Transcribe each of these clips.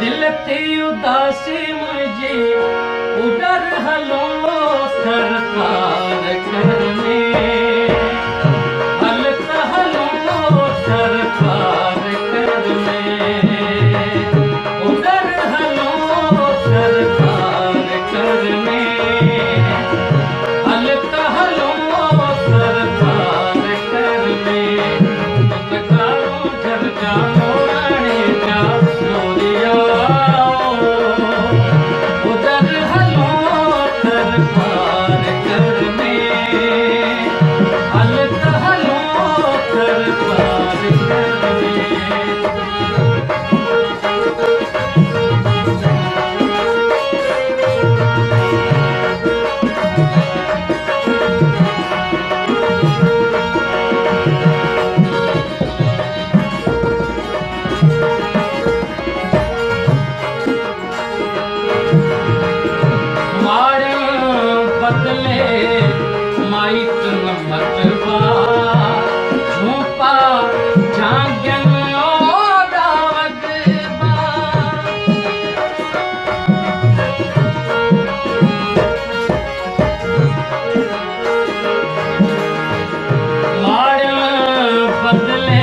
दिल थी उदासी मुझी उडर हलो थर पार करने हल हलो थर पार करने उडर हलो थर पार करने हल हलो थर पार करने तकारो झर जानो राणे जा लोरिया उधर हलो थर पार करने हल हलो थर पार करने बदले माइट न मतवा झूपा झांगन दावत माड़ बदले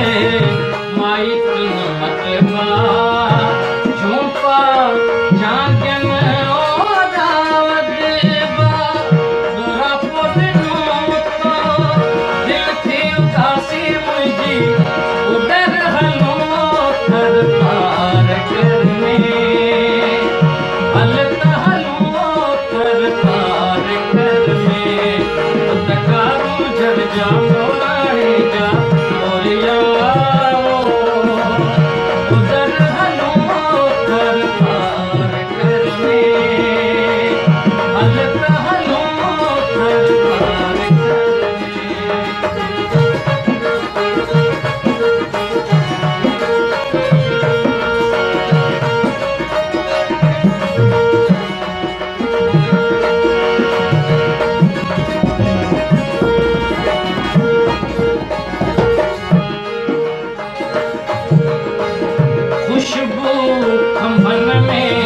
माइट न मतवा झूपा झांगन उधर हलो थर पार करने हल हलो थर पार करने तकारो झर जानो राणे जा लोरिया उधर हलो थर पार करने हल हलो थर पार करने खुशबू खंभन में